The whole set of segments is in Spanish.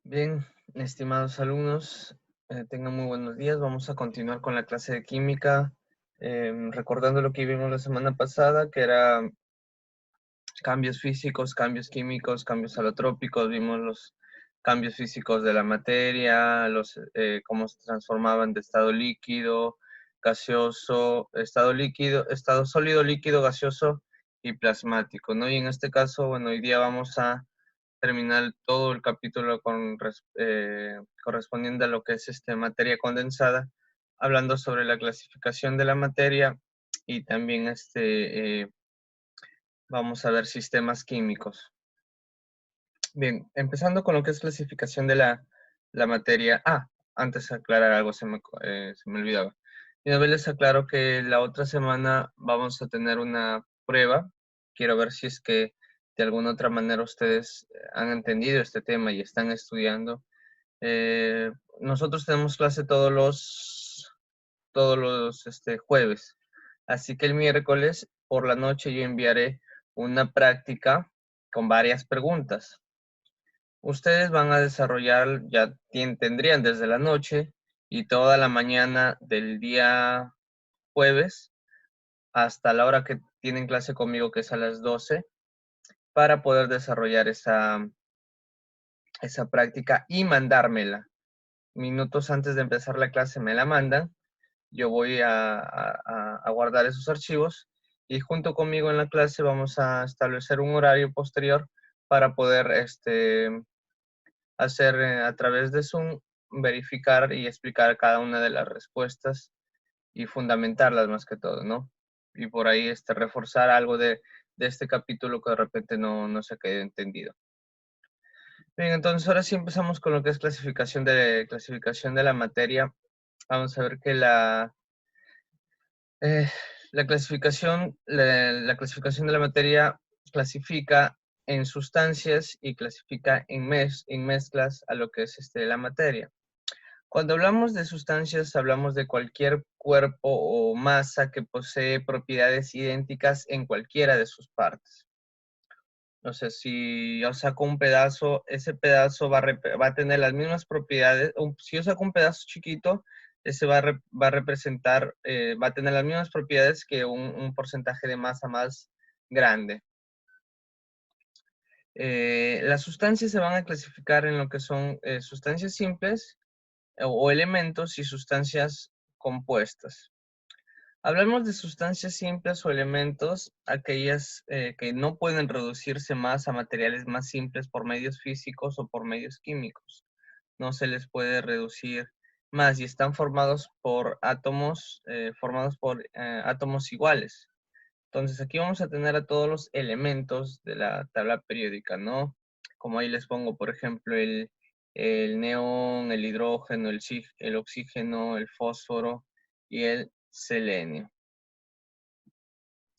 Bien, estimados alumnos, tengan muy buenos días. Vamos a continuar con la clase de química, recordando lo que vimos la semana pasada, que era cambios físicos, cambios químicos, cambios alotrópicos. Vimos los cambios físicos de la materia, cómo se transformaban de estado líquido, gaseoso, estado líquido, estado sólido, líquido, gaseoso y plasmático, ¿no? Y en este caso, bueno, hoy día vamos a terminar todo el capítulo correspondiente a lo que es materia condensada, hablando sobre la clasificación de la materia y también vamos a ver sistemas químicos. Bien, empezando con lo que es clasificación de la materia. Antes de aclarar algo, se me olvidaba. Y una vez les aclaro que la otra semana vamos a tener una prueba. Quiero ver si es que de alguna otra manera ustedes han entendido este tema y están estudiando. Nosotros tenemos clase todos los jueves. Así que el miércoles por la noche yo enviaré una práctica con varias preguntas. Ustedes van a desarrollar, tendrían desde la noche y toda la mañana del día jueves hasta la hora que tienen clase conmigo, que es a las 12, para poder desarrollar esa práctica y mandármela. Minutos antes de empezar la clase me la mandan, yo voy a guardar esos archivos y junto conmigo en la clase vamos a establecer un horario posterior para poder hacer a través de Zoom, verificar y explicar cada una de las respuestas y fundamentarlas más que todo, ¿no? Y por ahí reforzar algo de este capítulo que de repente no se ha quedado entendido. Bien, entonces ahora sí empezamos con lo que es clasificación de la materia. Vamos a ver que eh, la clasificación de la materia clasifica en sustancias y clasifica en mezclas a lo que es la materia. Cuando hablamos de sustancias, hablamos de cualquier cuerpo o masa que posee propiedades idénticas en cualquiera de sus partes. O sea, si yo saco un pedazo, ese pedazo va a tener las mismas propiedades. Si yo saco un pedazo chiquito, ese va a representar, va a tener las mismas propiedades que un porcentaje de masa más grande. Las sustancias se van a clasificar en lo que son sustancias simples o elementos y sustancias compuestas. Hablamos de sustancias simples o elementos, aquellas que no pueden reducirse más a materiales más simples por medios físicos o por medios químicos. No se les puede reducir más y están formados por átomos, átomos iguales. Entonces aquí vamos a tener a todos los elementos de la tabla periódica, ¿no? Como ahí les pongo, por ejemplo, el neón, el hidrógeno, el oxígeno, el fósforo y el selenio.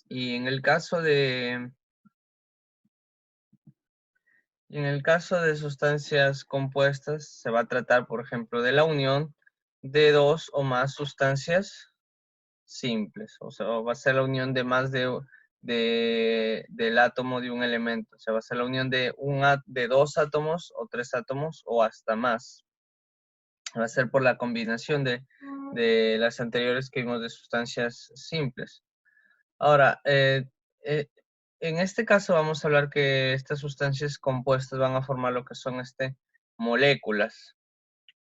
Y en el caso de sustancias compuestas, se va a tratar, por ejemplo, de la unión de dos o más sustancias simples. O sea, va a ser la unión de más del átomo de un elemento. O sea, va a ser la unión de dos átomos o tres átomos o hasta más. Va a ser por la combinación de las anteriores que vimos de sustancias simples. Ahora, eh, en este caso vamos a hablar que estas sustancias compuestas van a formar lo que son moléculas.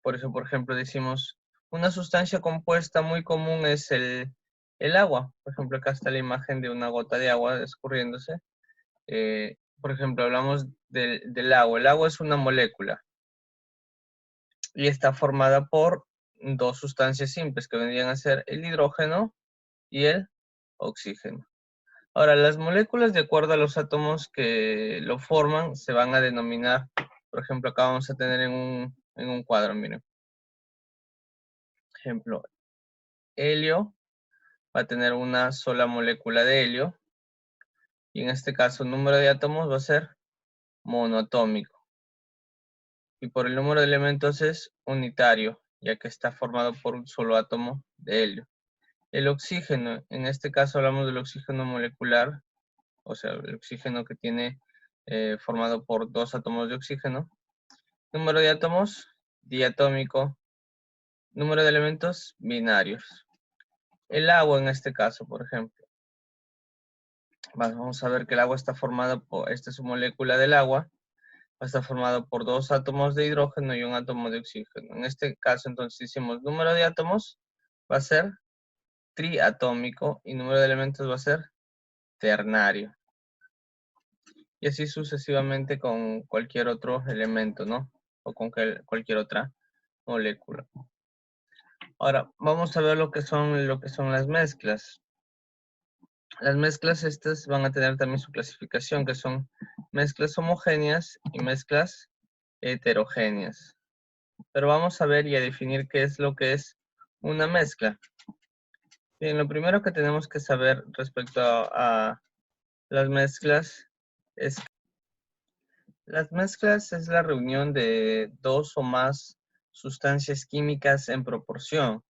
Por eso, por ejemplo, decimos, una sustancia compuesta muy común es el agua. Por ejemplo, acá está la imagen de una gota de agua escurriéndose. Por ejemplo, hablamos del agua. El agua es una molécula y está formada por dos sustancias simples que vendrían a ser el hidrógeno y el oxígeno. Ahora, las moléculas, de acuerdo a los átomos que lo forman, se van a denominar, por ejemplo, acá vamos a tener en un cuadro, miren. Ejemplo, helio va a tener una sola molécula de helio, y en este caso el número de átomos va a ser monoatómico. Y por el número de elementos es unitario, ya que está formado por un solo átomo de helio. El oxígeno, en este caso hablamos del oxígeno molecular, o sea, el oxígeno que tiene formado por dos átomos de oxígeno. Número de átomos, diatómico. Número de elementos, binarios. El agua en este caso, por ejemplo. Vamos a ver que el agua está formada por, esta es su molécula del agua, está formado por 2 átomos de hidrógeno y un átomo de oxígeno. En este caso, entonces, hicimos número de átomos, va a ser triatómico, y número de elementos va a ser ternario. Y así sucesivamente con cualquier otro elemento, ¿no? O con cualquier otra molécula. Ahora, vamos a ver lo que son las mezclas. Las mezclas estas van a tener también su clasificación, que son mezclas homogéneas y mezclas heterogéneas. Pero vamos a ver y a definir qué es lo que es una mezcla. Bien, lo primero que tenemos que saber respecto a las mezclas es las mezclas es la reunión de 2 o más sustancias químicas en proporción.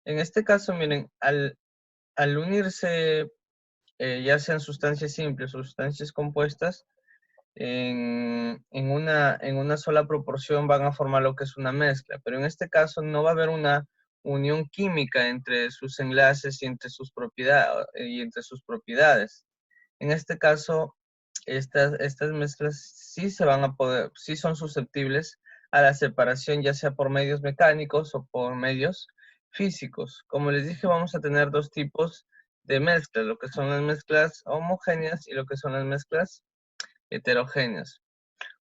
En este caso, miren, al unirse ya sean sustancias simples o sustancias compuestas, en una sola proporción van a formar lo que es una mezcla, pero en este caso no va a haber una unión química entre sus enlaces y entre sus propiedades. En este caso, estas mezclas sí se van a poder, sí son susceptibles a la separación, ya sea por medios mecánicos o por medios físicos. Como les dije, vamos a tener 2 tipos de mezclas, lo que son las mezclas homogéneas y lo que son las mezclas heterogéneas.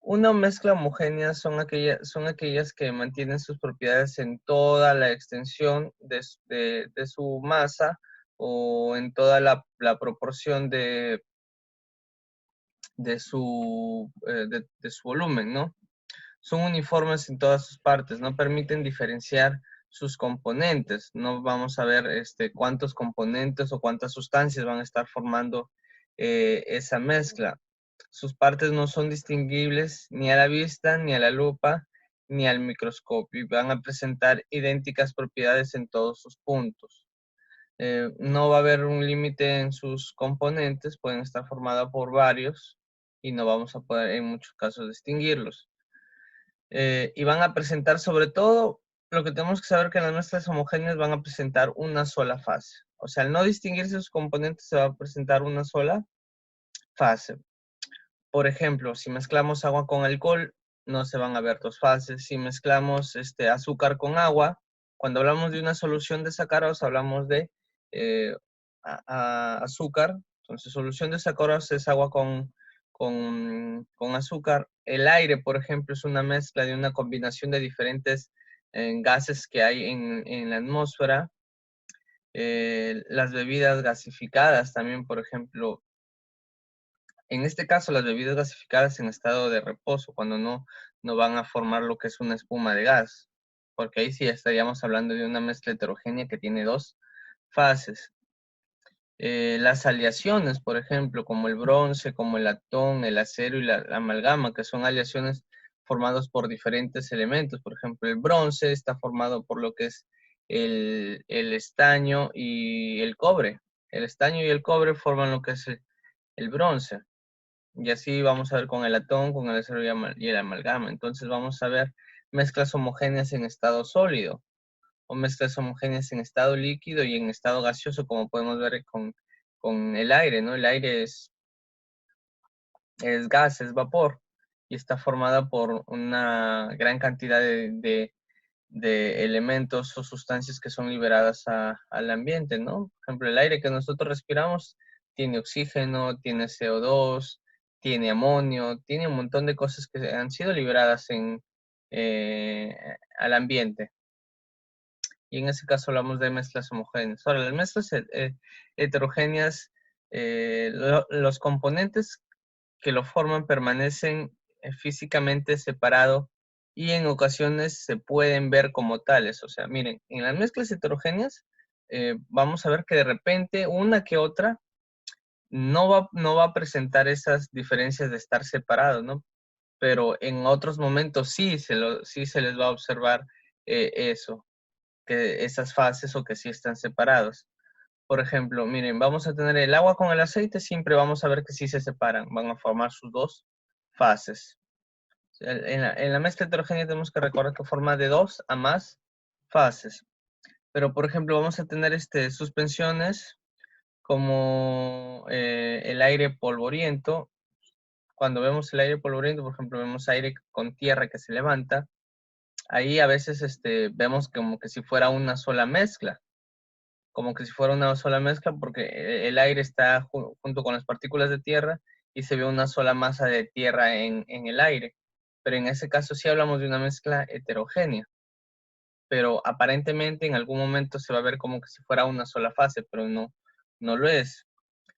Una mezcla homogénea son aquellas que mantienen sus propiedades en toda la extensión de su masa o en toda la proporción de su volumen, ¿no? Son uniformes en todas sus partes, no permiten diferenciar sus componentes. No vamos a ver cuántos componentes o cuántas sustancias van a estar formando esa mezcla. Sus partes no son distinguibles ni a la vista, ni a la lupa, ni al microscopio, y van a presentar idénticas propiedades en todos sus puntos. No va a haber un límite en sus componentes, pueden estar formados por varios y no vamos a poder en muchos casos distinguirlos. Y van a presentar sobre todo, lo que tenemos que saber que las mezclas homogéneas van a presentar una sola fase. O sea, al no distinguirse sus componentes se va a presentar una sola fase. Por ejemplo, si mezclamos agua con alcohol, no se van a ver 2 fases. Si mezclamos azúcar con agua, cuando hablamos de una solución de sacarosa, hablamos de eh, azúcar. Entonces, solución de sacarosa es agua con azúcar. El aire, por ejemplo, es una mezcla de una combinación de diferentes gases que hay en la atmósfera. Las bebidas gasificadas también, por ejemplo, en este caso, las bebidas gasificadas en estado de reposo, cuando no van a formar lo que es una espuma de gas, porque ahí sí estaríamos hablando de una mezcla heterogénea que tiene 2 fases. Las aleaciones, por ejemplo, como el bronce, como el latón, el acero y la amalgama, que son aleaciones formadas por diferentes elementos. Por ejemplo, el bronce está formado por lo que es el estaño y el cobre. El estaño y el cobre forman lo que es el bronce. Y así vamos a ver con el latón, con el acero y el amalgama. Entonces vamos a ver mezclas homogéneas en estado sólido o mezclas homogéneas en estado líquido y en estado gaseoso, como podemos ver con el aire, ¿no? El aire es gas, es vapor y está formada por una gran cantidad de elementos o sustancias que son liberadas al ambiente, ¿no? Por ejemplo, el aire que nosotros respiramos tiene oxígeno, tiene CO2, tiene amonio, tiene un montón de cosas que han sido liberadas eh, al ambiente. Y en ese caso hablamos de mezclas homogéneas. Ahora, las mezclas heterogéneas, los componentes que lo forman permanecen físicamente separados y en ocasiones se pueden ver como tales. O sea, miren, en las mezclas heterogéneas vamos a ver que de repente una que otra no va a presentar esas diferencias de estar separados, ¿no? Pero en otros momentos sí se les va a observar eso, que esas fases o que sí están separados. Por ejemplo, miren, vamos a tener el agua con el aceite, siempre vamos a ver que sí se separan, van a formar sus 2 fases. En la mezcla heterogénea tenemos que recordar que forma de 2 a más fases. Pero, por ejemplo, vamos a tener suspensiones como el aire polvoriento. Cuando vemos el aire polvoriento, por ejemplo, vemos aire con tierra que se levanta. Ahí a veces vemos como que si fuera una sola mezcla. Como que si fuera una sola mezcla porque el aire está junto con las partículas de tierra y se ve una sola masa de tierra en el aire. Pero en ese caso sí hablamos de una mezcla heterogénea. Pero aparentemente en algún momento se va a ver como que si fuera una sola fase, pero no lo es.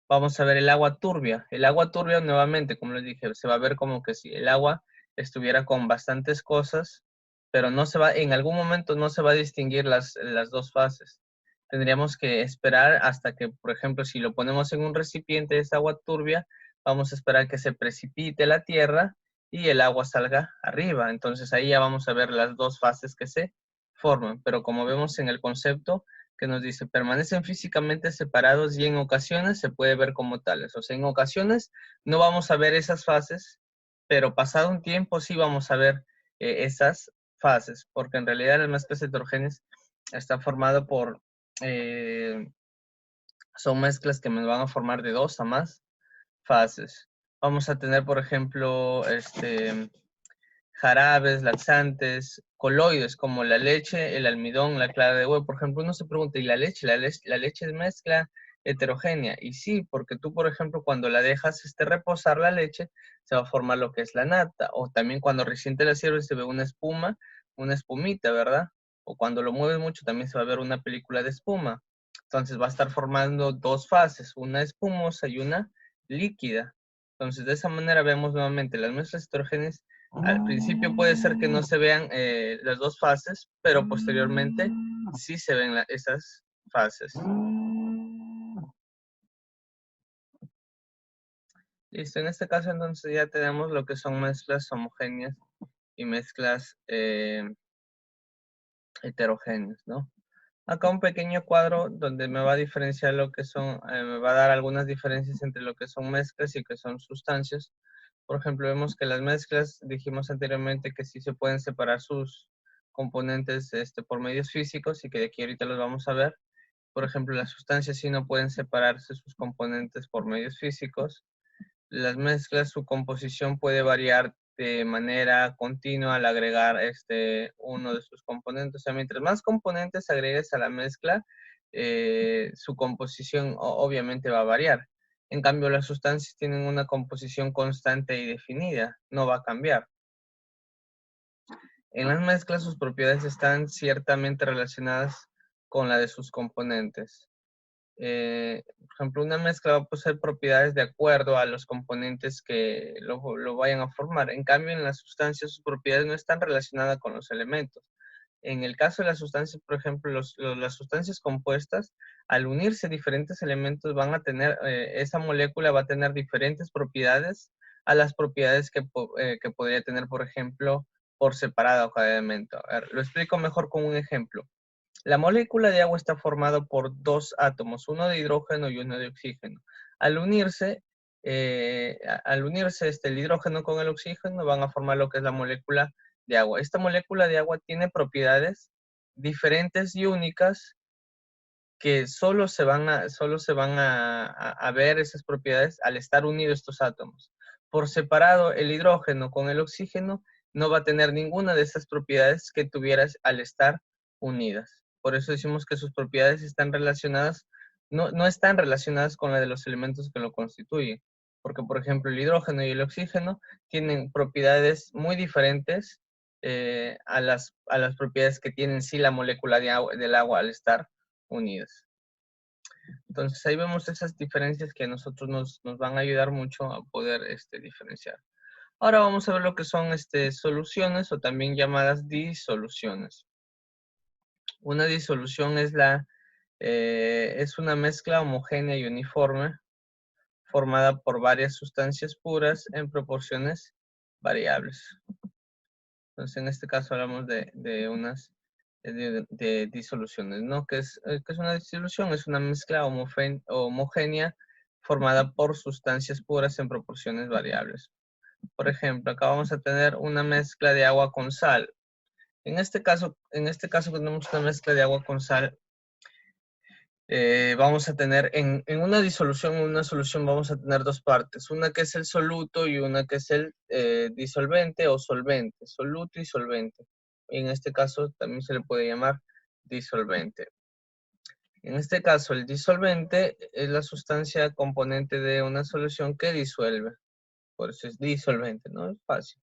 Vamos a ver el agua turbia. El agua turbia, nuevamente, como les dije, se va a ver como que si el agua estuviera con bastantes cosas, pero en algún momento no se va a distinguir las dos fases. Tendríamos que esperar hasta que, por ejemplo, si lo ponemos en un recipiente de esa agua turbia, vamos a esperar que se precipite la tierra y el agua salga arriba. Entonces ahí ya vamos a ver las dos fases que se forman. Pero como vemos en el concepto, que nos dice, permanecen físicamente separados y en ocasiones se puede ver como tales. O sea, en ocasiones no vamos a ver esas fases, pero pasado un tiempo sí vamos a ver esas fases, porque en realidad las mezclas heterogéneas están formadas eh, son mezclas que me van a formar de 2 a más fases. Vamos a tener, por ejemplo, jarabes, laxantes, coloides como la leche, el almidón, la clara de huevo. Por ejemplo, uno se pregunta, ¿y la leche? La leche es mezcla heterogénea. Y sí, porque tú, por ejemplo, cuando la dejas reposar la leche, se va a formar lo que es la nata. O también cuando recién te la sirves se ve una espuma, una espumita, ¿verdad? O cuando lo mueves mucho también se va a ver una película de espuma. Entonces va a estar formando dos fases, una espumosa y una líquida. Entonces de esa manera vemos nuevamente las mezclas heterogéneas. Al principio puede ser que no se vean las dos fases, pero posteriormente sí se ven esas fases. Listo, en este caso entonces ya tenemos lo que son mezclas homogéneas y mezclas heterogéneas, ¿no? Acá un pequeño cuadro donde me va a diferenciar lo que son, me va a dar algunas diferencias entre lo que son mezclas y que son sustancias. Por ejemplo, vemos que las mezclas, dijimos anteriormente que sí se pueden separar sus componentes por medios físicos y que de aquí ahorita los vamos a ver. Por ejemplo, las sustancias sí no pueden separarse sus componentes por medios físicos. Las mezclas, su composición puede variar de manera continua al agregar uno de sus componentes. O sea, mientras más componentes agregues a la mezcla, su composición obviamente va a variar. En cambio, las sustancias tienen una composición constante y definida, no va a cambiar. En las mezclas, sus propiedades están ciertamente relacionadas con la de sus componentes. Por ejemplo, una mezcla va a poseer propiedades de acuerdo a los componentes que lo vayan a formar. En cambio, en las sustancias, sus propiedades no están relacionadas con los elementos. En el caso de las sustancias, por ejemplo, las sustancias compuestas, al unirse diferentes elementos, van a tener, esa molécula va a tener diferentes propiedades a las propiedades que podría tener, por ejemplo, por separado cada elemento. A ver, lo explico mejor con un ejemplo. La molécula de agua está formada por dos átomos, uno de hidrógeno y uno de oxígeno. Al unirse, el hidrógeno con el oxígeno van a formar lo que es la molécula de agua. Esta molécula de agua tiene propiedades diferentes y únicas que solo se van a ver esas propiedades al estar unidos estos átomos. Por separado, el hidrógeno con el oxígeno no va a tener ninguna de esas propiedades que tuvieras al estar unidas. Por eso decimos que sus propiedades están relacionadas, no están relacionadas con la de los elementos que lo constituyen. Porque, por ejemplo, el hidrógeno y el oxígeno tienen propiedades muy diferentes a las propiedades que tienen sí la molécula del agua al estar unidas. Entonces ahí vemos esas diferencias que a nosotros nos van a ayudar mucho a poder diferenciar. Ahora vamos a ver lo que son soluciones o también llamadas disoluciones. Una disolución es una mezcla homogénea y uniforme formada por varias sustancias puras en proporciones variables. Entonces, en este caso hablamos de unas de disoluciones, ¿no? ¿Qué es una disolución? Es una mezcla homogénea formada por sustancias puras en proporciones variables. Por ejemplo, acá vamos a tener una mezcla de agua con sal. En este caso tenemos una mezcla de agua con sal. Vamos a tener en una solución vamos a tener dos partes, una que es el soluto y una que es el disolvente o solvente, soluto y solvente. En este caso también se le puede llamar disolvente. En este caso el disolvente es la sustancia componente de una solución que disuelve, por eso es disolvente, ¿no? Es fácil.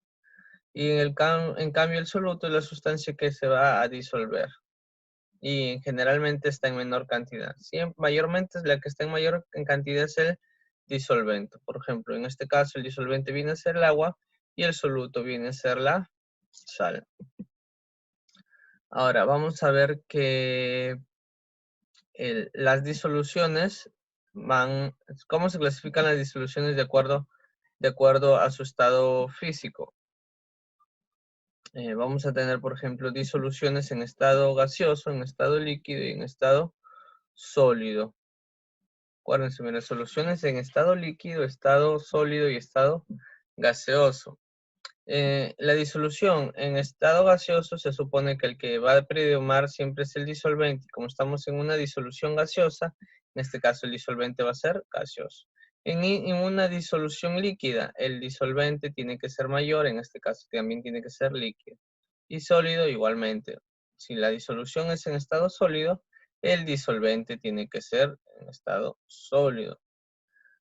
Y en cambio el soluto es la sustancia que se va a disolver. Y generalmente está en menor cantidad. Mayormente la que está en mayor cantidad es el disolvente. Por ejemplo, en este caso el disolvente viene a ser el agua y el soluto viene a ser la sal. Ahora vamos a ver que las disoluciones ¿cómo se clasifican las disoluciones de acuerdo a su estado físico? Vamos a tener, por ejemplo, disoluciones en estado gaseoso, en estado líquido y en estado sólido. Acuérdense, mira, soluciones en estado líquido, estado sólido y estado gaseoso. La disolución en estado gaseoso se supone que el que va a predomar siempre es el disolvente. Como estamos en una disolución gaseosa, en este caso el disolvente va a ser gaseoso. En una disolución líquida, el disolvente tiene que ser mayor, en este caso también tiene que ser líquido. Y sólido igualmente. Si la disolución es en estado sólido, el disolvente tiene que ser en estado sólido.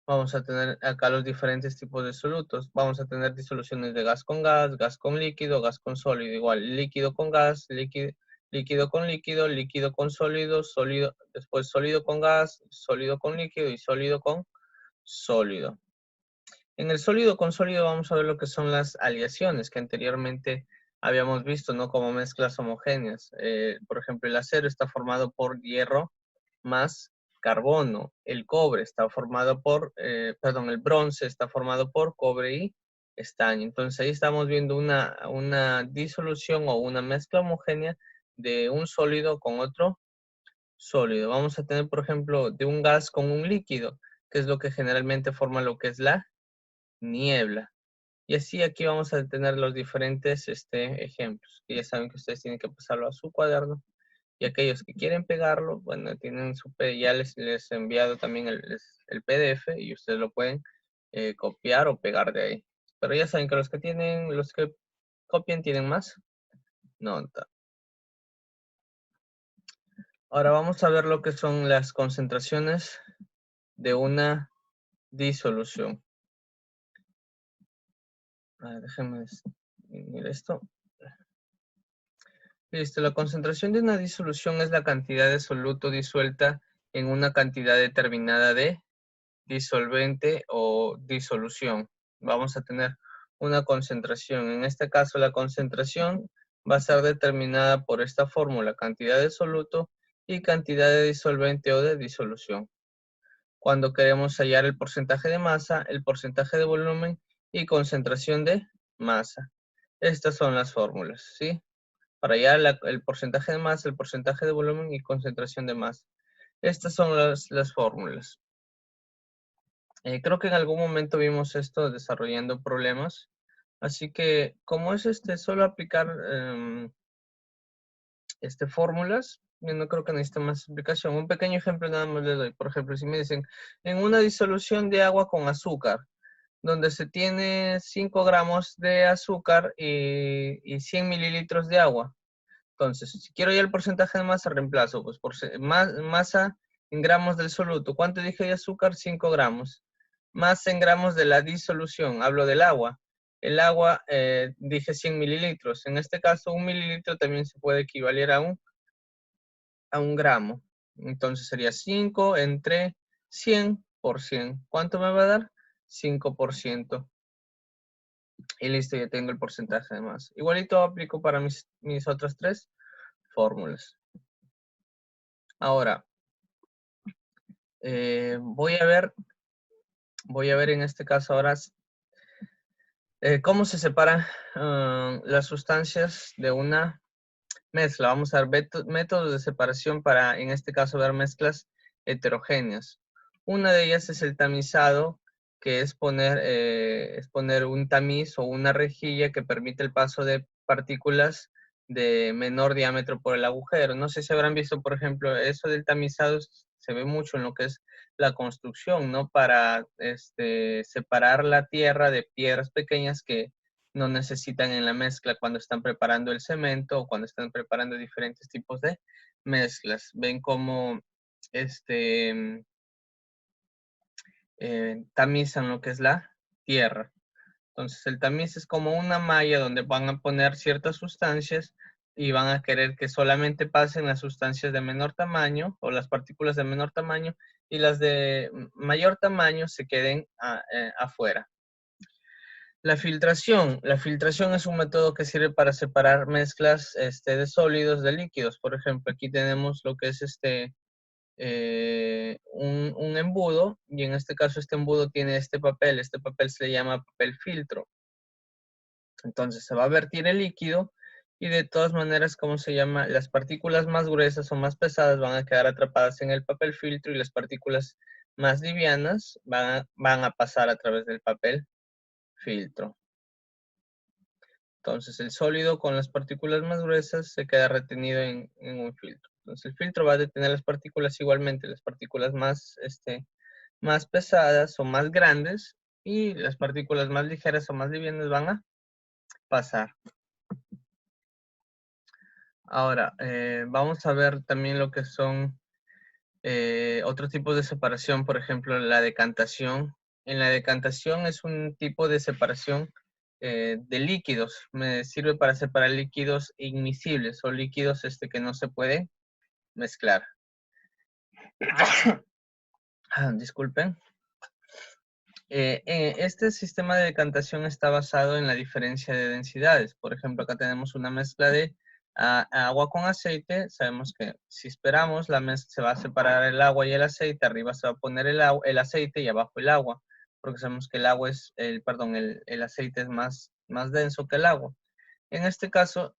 Vamos a tener acá los diferentes tipos de solutos. Vamos a tener disoluciones de gas con líquido, gas con sólido. Igual, líquido con gas, líquido con líquido, líquido con sólido, sólido, después sólido con gas, sólido con líquido y sólido con sólido. En el sólido con sólido vamos a ver lo que son las aleaciones que anteriormente habíamos visto, ¿no? Como mezclas homogéneas. Por ejemplo, el acero está formado por hierro más carbono. El cobre está formado por, el bronce está formado por cobre y estaño. Entonces ahí estamos viendo una disolución o una mezcla homogénea de un sólido con otro sólido. Vamos a tener, por ejemplo, de un gas con un líquido, que es lo que generalmente forma lo que es la niebla. Y así aquí vamos a tener los diferentes ejemplos. Que ya saben que ustedes tienen que pasarlo a su cuaderno. Y aquellos que quieren pegarlo, bueno, tienen ya les he enviado también el PDF y ustedes lo pueden copiar o pegar de ahí. Pero ya saben que los que copian tienen más nota. Ahora vamos a ver lo que son las concentraciones de una disolución. Déjenme ir esto. Listo, la concentración de una disolución es la cantidad de soluto disuelta en una cantidad determinada de disolvente o disolución. Vamos a tener una concentración. En este caso, la concentración va a ser determinada por esta fórmula, cantidad de soluto y cantidad de disolvente o de disolución. Cuando queremos hallar el porcentaje de masa, el porcentaje de volumen y concentración de masa. Estas son las fórmulas, ¿sí? Para hallar el porcentaje de masa, el porcentaje de volumen y concentración de masa. Estas son las fórmulas. Creo que en algún momento vimos esto desarrollando problemas. Así que, como es solo aplicar fórmulas, yo no creo que necesite más explicación. Un pequeño ejemplo nada más les doy. Por ejemplo, si me dicen, en una disolución de agua con azúcar, donde se tiene 5 gramos de azúcar y 100 mililitros de agua. Entonces, si quiero ya el porcentaje de masa, reemplazo, pues por masa en gramos del soluto. ¿Cuánto dije de azúcar? 5 gramos. Más en gramos de la disolución, hablo del agua. El agua, dije 100 mililitros. En este caso, 1 mililitro también se puede equivaler a un gramo. Entonces sería 5 entre 100 por 100. ¿Cuánto me va a dar? 5%. Y listo, ya tengo el porcentaje de masa. Igualito aplico para mis otras tres fórmulas. Ahora, voy a ver en este caso ahora cómo se separan las sustancias de una mezcla. Vamos a ver métodos de separación para, en este caso, ver mezclas heterogéneas. Una de ellas es el tamizado que es poner un tamiz o una rejilla que permite el paso de partículas de menor diámetro por el agujero. No sé si habrán visto, por ejemplo, eso del tamizado se ve mucho en lo que es la construcción, ¿no? Para separar la tierra de piedras pequeñas que no necesitan en la mezcla cuando están preparando el cemento o cuando están preparando diferentes tipos de mezclas. Ven cómo tamizan lo que es la tierra. Entonces el tamiz es como una malla donde van a poner ciertas sustancias y van a querer que solamente pasen las sustancias de menor tamaño o las partículas de menor tamaño y las de mayor tamaño se queden afuera. La filtración es un método que sirve para separar mezclas de sólidos de líquidos. Por ejemplo, aquí tenemos lo que es un embudo y en este caso este embudo tiene este papel se le llama papel filtro. Entonces se va a vertir el líquido y de todas maneras, ¿cómo se llama? Las partículas más gruesas o más pesadas van a quedar atrapadas en el papel filtro y las partículas más livianas van a pasar a través del papel filtro. Entonces el sólido con las partículas más gruesas se queda retenido en un filtro. Entonces el filtro va a detener las partículas igualmente, las partículas más pesadas o más grandes y las partículas más ligeras o más livianas van a pasar. Ahora, vamos a ver también lo que son otros tipos de separación, por ejemplo, la decantación. En la decantación es un tipo de separación de líquidos. Me sirve para separar líquidos inmiscibles o líquidos que no se pueden mezclar. Disculpen. Este sistema de decantación está basado en la diferencia de densidades. Por ejemplo, acá tenemos una mezcla de agua con aceite. Sabemos que si esperamos, se va a separar el agua y el aceite. Arriba se va a poner el aceite y abajo el agua. Porque sabemos que el aceite es más denso que el agua. En este caso,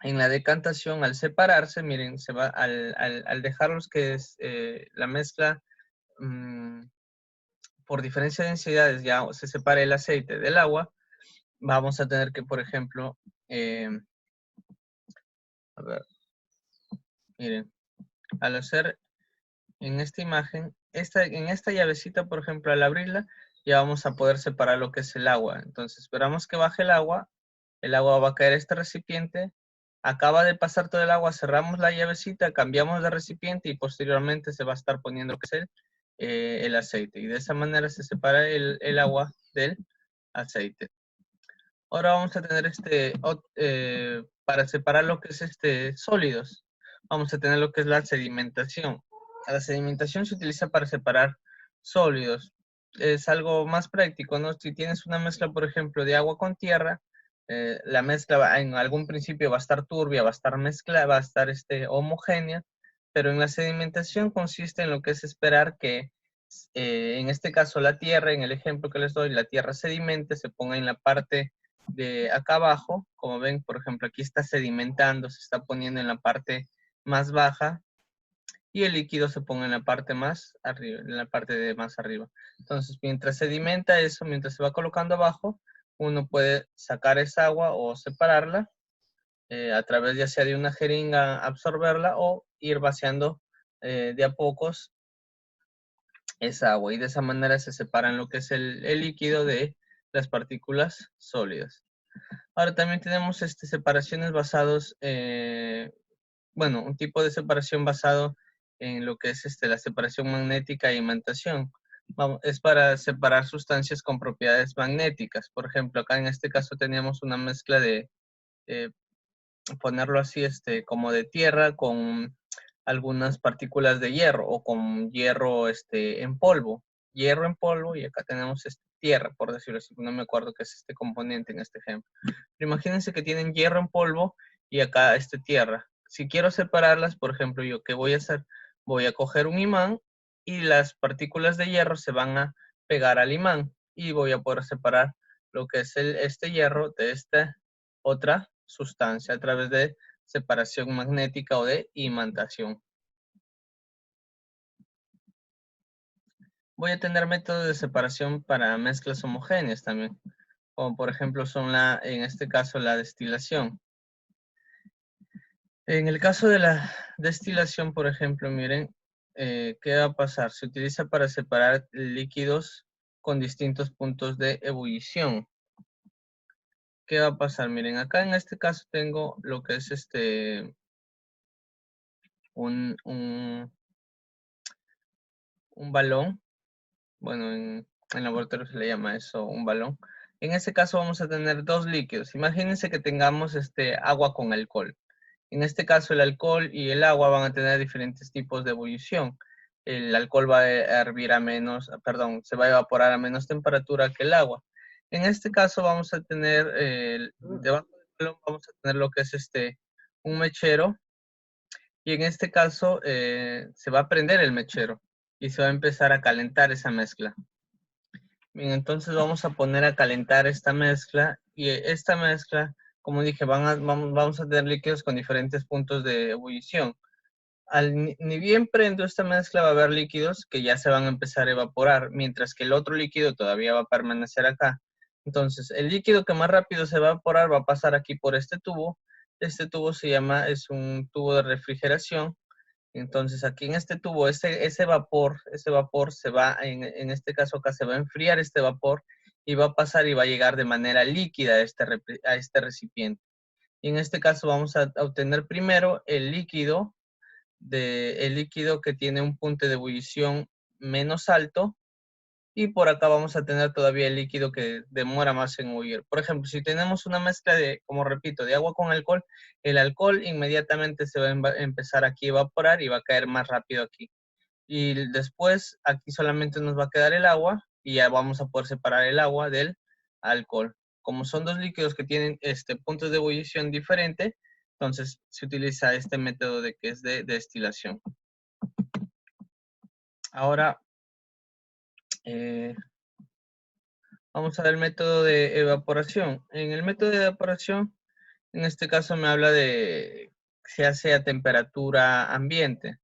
en la decantación, al separarse, miren, al dejarlos que es la mezcla por diferencia de densidades ya se separa el aceite del agua, vamos a tener que, por ejemplo, a ver, miren, al hacer en esta imagen, en esta llavecita, por ejemplo, al abrirla, ya vamos a poder separar lo que es el agua. Entonces, esperamos que baje el agua va a caer a este recipiente, acaba de pasar todo el agua, cerramos la llavecita, cambiamos de recipiente y posteriormente se va a estar poniendo lo que es el aceite. Y de esa manera se separa el agua del aceite. Ahora vamos a tener para separar lo que es sólidos, vamos a tener lo que es la sedimentación. La sedimentación se utiliza para separar sólidos. Es algo más práctico, ¿no? Si tienes una mezcla, por ejemplo, de agua con tierra, la mezcla en algún principio va a estar turbia, va a estar mezclada, va a estar homogénea, pero en la sedimentación consiste en lo que es esperar que, en este caso la tierra, en el ejemplo que les doy, la tierra sedimente, se ponga en la parte de acá abajo, como ven, por ejemplo, aquí está sedimentando, se está poniendo en la parte más baja y el líquido se ponga en la parte más arriba, en la parte de más arriba. Entonces, mientras sedimenta eso, mientras se va colocando abajo, uno puede sacar esa agua o separarla a través ya sea de una jeringa, absorberla o ir vaciando de a pocos esa agua y de esa manera se separan lo que es el líquido de las partículas sólidas. Ahora también tenemos separaciones basados, bueno, un tipo de separación basado en lo que es la separación magnética e imantación. Es para separar sustancias con propiedades magnéticas. Por ejemplo, acá en este caso teníamos una mezcla de, ponerlo así, como de tierra con algunas partículas de hierro o con hierro en polvo. Hierro en polvo y acá tenemos tierra, por decirlo así. No me acuerdo qué es este componente en este ejemplo. Pero imagínense que tienen hierro en polvo y acá tierra. Si quiero separarlas, por ejemplo, ¿yo qué voy a hacer? Voy a coger un imán y las partículas de hierro se van a pegar al imán y voy a poder separar lo que es este hierro de esta otra sustancia a través de separación magnética o de imantación. voy a tener métodos de separación para mezclas homogéneas también, como por ejemplo son en este caso la destilación. En el caso de la destilación, por ejemplo, miren, ¿qué va a pasar? Se utiliza para separar líquidos con distintos puntos de ebullición. ¿Qué va a pasar? Miren, acá en este caso tengo lo que es un balón. Bueno, en laboratorio se le llama eso un balón. En este caso vamos a tener dos líquidos. Imagínense que tengamos agua con alcohol. En este caso el alcohol y el agua van a tener diferentes tipos de ebullición. El alcohol va a hervir a menos, perdón, se va a evaporar a menos temperatura que el agua. En este caso vamos a tener, debajo del balón vamos a tener lo que es un mechero, y en este caso se va a prender el mechero y se va a empezar a calentar esa mezcla. Bien, entonces vamos a poner a calentar esta mezcla, y esta mezcla, como dije, vamos a tener líquidos con diferentes puntos de ebullición. Ni bien prendo esta mezcla, va a haber líquidos que ya se van a empezar a evaporar, mientras que el otro líquido todavía va a permanecer acá. Entonces, el líquido que más rápido se va a evaporar va a pasar aquí por este tubo. Este tubo es un tubo de refrigeración. Entonces, aquí en este tubo, ese vapor se va, en este caso acá, se va a enfriar este vapor y va a pasar y va a llegar de manera líquida a este recipiente. Y en este caso vamos a obtener primero el líquido que tiene un punto de ebullición menos alto, y por acá vamos a tener todavía el líquido que demora más en huir. Por ejemplo, si tenemos una mezcla como repito, de agua con alcohol, el alcohol inmediatamente se va a empezar aquí a evaporar y va a caer más rápido aquí. Y después aquí solamente nos va a quedar el agua y ya vamos a poder separar el agua del alcohol. Como son dos líquidos que tienen puntos de ebullición diferente, entonces se utiliza este método que es de destilación. Ahora, vamos a ver el método de evaporación. En el método de evaporación, en este caso me habla de que se hace a temperatura ambiente.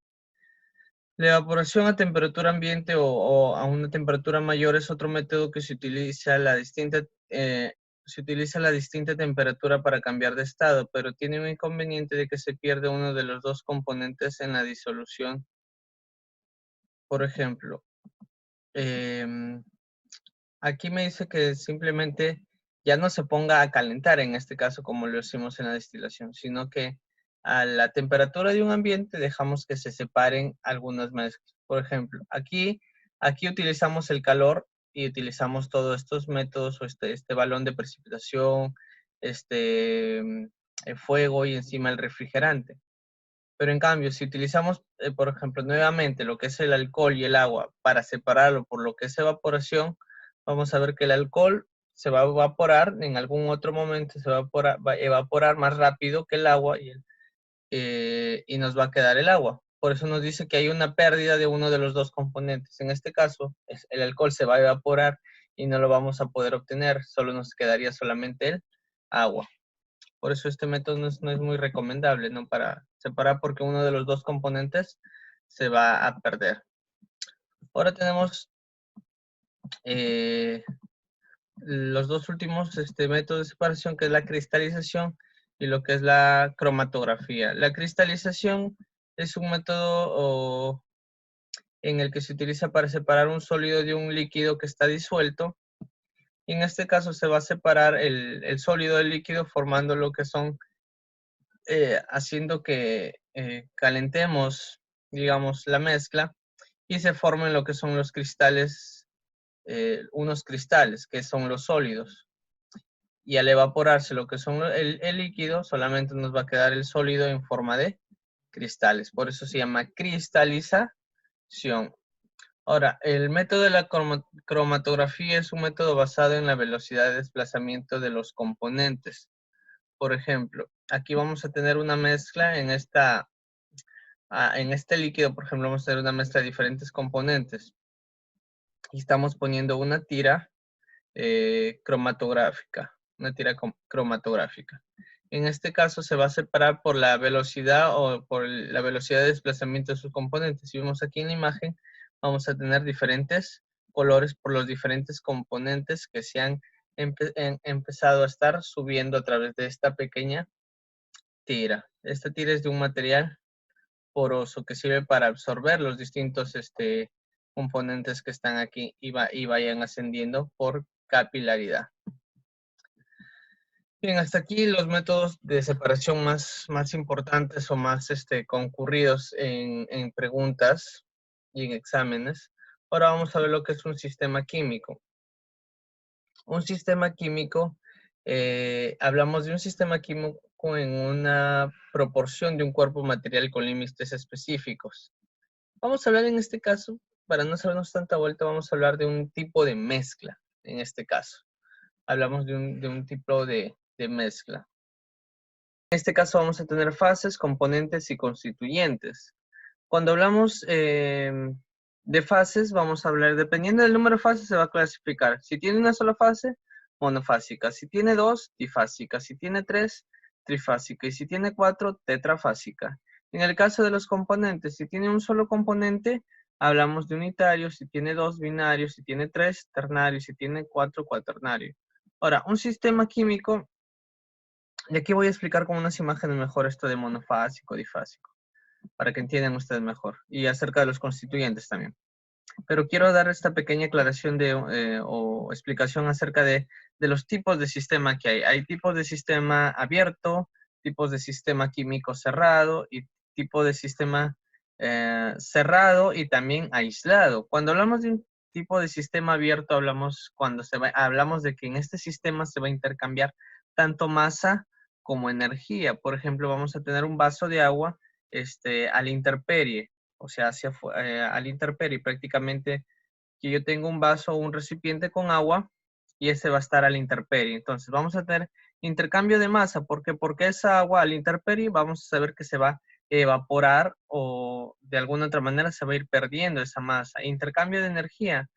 La evaporación a temperatura ambiente o a una temperatura mayor es otro método que se utiliza la distinta temperatura para cambiar de estado, pero tiene un inconveniente de que se pierde uno de los dos componentes en la disolución. Por ejemplo, aquí me dice que simplemente ya no se ponga a calentar, en este caso como lo hicimos en la destilación, sino que a la temperatura de un ambiente dejamos que se separen algunas mezclas. Por ejemplo, aquí utilizamos el calor y utilizamos todos estos métodos, o este balón de precipitación, el fuego y encima el refrigerante. Pero en cambio, si utilizamos, por ejemplo, nuevamente lo que es el alcohol y el agua para separarlo por lo que es evaporación, vamos a ver que el alcohol se va a evaporar, en algún otro momento va a evaporar más rápido que el agua, y nos va a quedar el agua. Por eso nos dice que hay una pérdida de uno de los dos componentes. En este caso, el alcohol se va a evaporar y no lo vamos a poder obtener, solo nos quedaría solamente el agua. Por eso este método no es muy recomendable, ¿no? Para separar, porque uno de los dos componentes se va a perder. Ahora tenemos los dos últimos métodos de separación, que es la cristalización y lo que es la cromatografía. La cristalización es un método en el que se utiliza para separar un sólido de un líquido que está disuelto. Y en este caso se va a separar el sólido del líquido formando lo que son haciendo que calentemos, digamos, la mezcla y se formen lo que son los cristales, unos cristales que son los sólidos. Y al evaporarse lo que son el líquido, solamente nos va a quedar el sólido en forma de cristales. Por eso se llama cristalización. Ahora, el método de la cromatografía es un método basado en la velocidad de desplazamiento de los componentes. Por ejemplo, aquí vamos a tener una mezcla en este líquido, por ejemplo, vamos a tener una mezcla de diferentes componentes. Y estamos poniendo una tira cromatográfica, cromatográfica. En este caso se va a separar por la velocidad o por la velocidad de desplazamiento de sus componentes. Si vemos aquí en la imagen, vamos a tener diferentes colores por los diferentes componentes que se han empezado a estar subiendo a través de esta pequeña tira. Esta tira es de un material poroso que sirve para absorber los distintos componentes que están aquí y vayan ascendiendo por capilaridad. Bien, hasta aquí los métodos de separación más importantes o más concurridos en preguntas y en exámenes. Ahora vamos a ver lo que es un sistema químico. Un sistema químico, hablamos de un sistema químico en una proporción de un cuerpo material con límites específicos. Vamos a hablar en este caso, para no hacernos tanta vuelta, vamos a hablar de un tipo de mezcla, en este caso. Hablamos de un tipo de mezcla. En este caso vamos a tener fases, componentes y constituyentes. Cuando hablamos de fases, vamos a hablar, dependiendo del número de fases, se va a clasificar. Si tiene una sola fase, monofásica. Si tiene dos, difásica. Si tiene tres, trifásica. Y si tiene cuatro, tetrafásica. En el caso de los componentes, si tiene un solo componente, hablamos de unitario. Si tiene dos, binario. Si tiene tres, ternario. Si tiene cuatro, cuaternario. Ahora, un sistema químico, y aquí voy a explicar con unas imágenes mejor esto de monofásico, difásico, para que entiendan ustedes mejor. Y acerca de los constituyentes también. Pero quiero dar esta pequeña aclaración o explicación acerca de los tipos de sistema que hay. Hay tipos de sistema abierto, tipos de sistema químico cerrado y tipo de sistema cerrado y también aislado. Cuando hablamos de un tipo de sistema abierto, hablamos de que en este sistema se va a intercambiar tanto masa como energía. Por ejemplo, vamos a tener un vaso de agua a la intemperie, o sea, a la intemperie, prácticamente que yo tengo un vaso o un recipiente con agua y ese va a estar a la intemperie. Entonces vamos a tener intercambio de masa. ¿Por qué? Porque esa agua a la intemperie vamos a saber que se va a evaporar o de alguna otra manera se va a ir perdiendo esa masa. Intercambio de energía.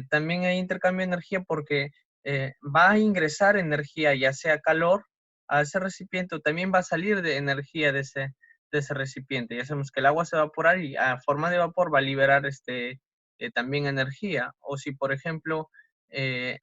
También hay intercambio de energía porque va a ingresar energía, ya sea calor, a ese recipiente, o también va a salir de energía de ese recipiente. Ya sabemos que el agua se va a evaporar y a forma de vapor va a liberar también energía. O si, por ejemplo,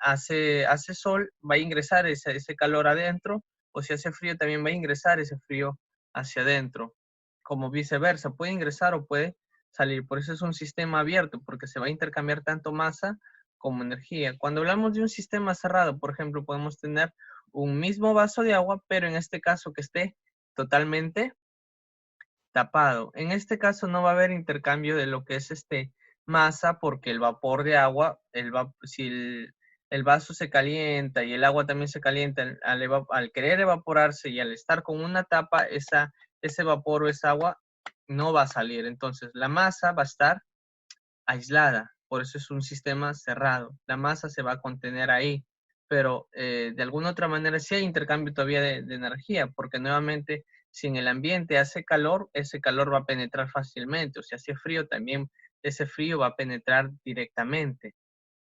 hace sol, va a ingresar ese calor adentro, o si hace frío, también va a ingresar ese frío hacia adentro. Como viceversa, puede ingresar o puede salir. Por eso es un sistema abierto, porque se va a intercambiar tanto masa como energía. Cuando hablamos de un sistema cerrado, por ejemplo, podemos tener un mismo vaso de agua, pero en este caso que esté totalmente tapado. En este caso no va a haber intercambio de lo que es masa, porque el vapor de agua, si el vaso se calienta y el agua también se calienta, al querer evaporarse y al estar con una tapa, ese vapor o esa agua no va a salir. Entonces la masa va a estar aislada, por eso es un sistema cerrado. La masa se va a contener ahí, pero de alguna otra manera sí hay intercambio todavía de energía, porque nuevamente si en el ambiente hace calor, ese calor va a penetrar fácilmente, o si hace frío también, ese frío va a penetrar directamente,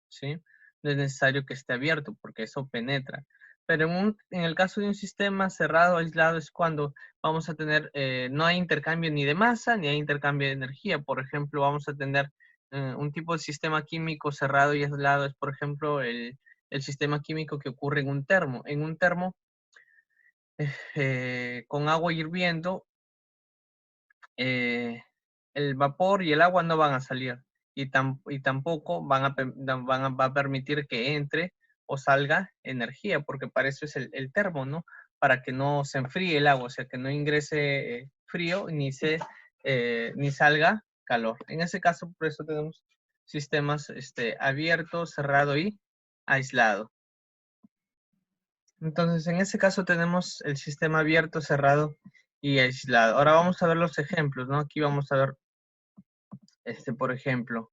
¿sí? No es necesario que esté abierto porque eso penetra. Pero en el caso de un sistema cerrado, aislado, es cuando vamos a tener, no hay intercambio ni de masa, ni hay intercambio de energía. Por ejemplo, vamos a tener un tipo de sistema químico cerrado y aislado, es por ejemplo el sistema químico que ocurre en un termo. En un termo, con agua hirviendo, el vapor y el agua no van a salir y tampoco va a permitir que entre o salga energía, porque para eso es el termo, ¿no? Para que no se enfríe el agua, o sea, que no ingrese frío ni salga calor. En ese caso, por eso tenemos sistemas abierto, cerrado y aislado. Entonces, en ese caso tenemos el sistema abierto, cerrado y aislado. Ahora vamos a ver los ejemplos, ¿no? Aquí vamos a ver, por ejemplo,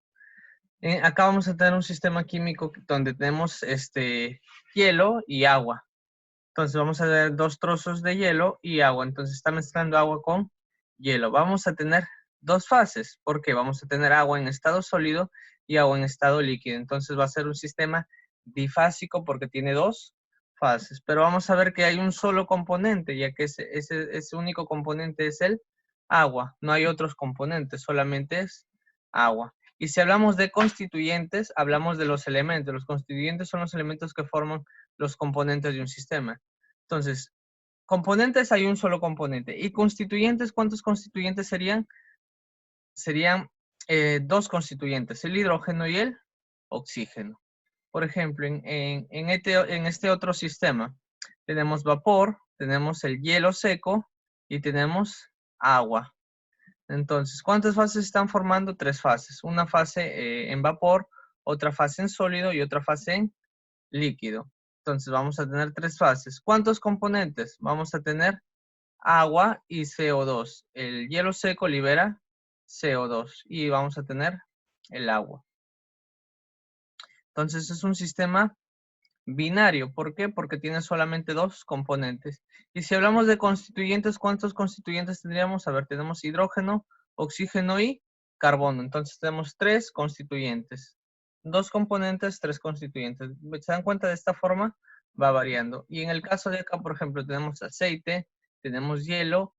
acá vamos a tener un sistema químico donde tenemos hielo y agua. Entonces vamos a tener dos trozos de hielo y agua. Entonces está mezclando agua con hielo. Vamos a tener dos fases, porque vamos a tener agua en estado sólido y agua en estado líquido. Entonces va a ser un sistema difásico porque tiene dos fases. Pero vamos a ver que hay un solo componente, ya que ese único componente es el agua. No hay otros componentes, solamente es agua. Y si hablamos de constituyentes, hablamos de los elementos. Los constituyentes son los elementos que forman los componentes de un sistema. Entonces, componentes hay un solo componente. Y constituyentes, ¿cuántos constituyentes serían? Serían dos constituyentes, el hidrógeno y el oxígeno. Por ejemplo, en este otro sistema tenemos vapor, tenemos el hielo seco y tenemos agua. Entonces, ¿cuántas fases están formando? 3 fases. Una fase en vapor, otra fase en sólido y otra fase en líquido. Entonces, vamos a tener 3 fases. ¿Cuántos componentes? Vamos a tener agua y CO2. El hielo seco libera CO2 y vamos a tener el agua. Entonces, es un sistema binario. ¿Por qué? Porque tiene solamente 2 componentes. Y si hablamos de constituyentes, ¿cuántos constituyentes tendríamos? A ver, tenemos hidrógeno, oxígeno y carbono. Entonces tenemos 3 constituyentes. 2 componentes, 3 constituyentes. ¿Se dan cuenta? De esta forma va variando. Y en el caso de acá, por ejemplo, tenemos aceite, tenemos hielo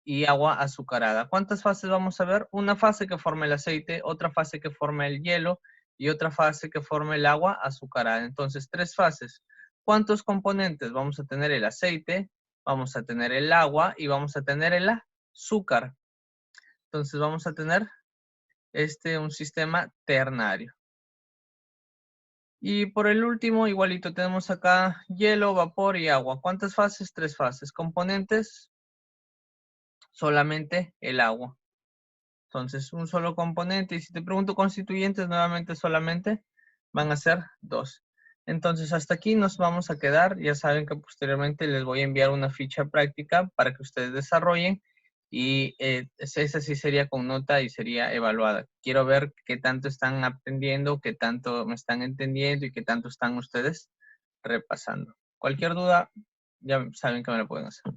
y agua azucarada. ¿Cuántas fases vamos a ver? Una fase que forma el aceite, otra fase que forma el hielo y otra fase que forma el agua azucarada. Entonces, 3 fases. ¿Cuántos componentes? Vamos a tener el aceite, vamos a tener el agua y vamos a tener el azúcar. Entonces, vamos a tener un sistema ternario. Y por el último, igualito, tenemos acá hielo, vapor y agua. ¿Cuántas fases? 3 fases. Componentes, solamente el agua. Entonces, un solo componente. Y si te pregunto constituyentes, nuevamente solamente van a ser 2. Entonces, hasta aquí nos vamos a quedar. Ya saben que posteriormente les voy a enviar una ficha práctica para que ustedes desarrollen. Y esa sí sería con nota y sería evaluada. Quiero ver qué tanto están aprendiendo, qué tanto me están entendiendo y qué tanto están ustedes repasando. Cualquier duda, ya saben que me lo pueden hacer.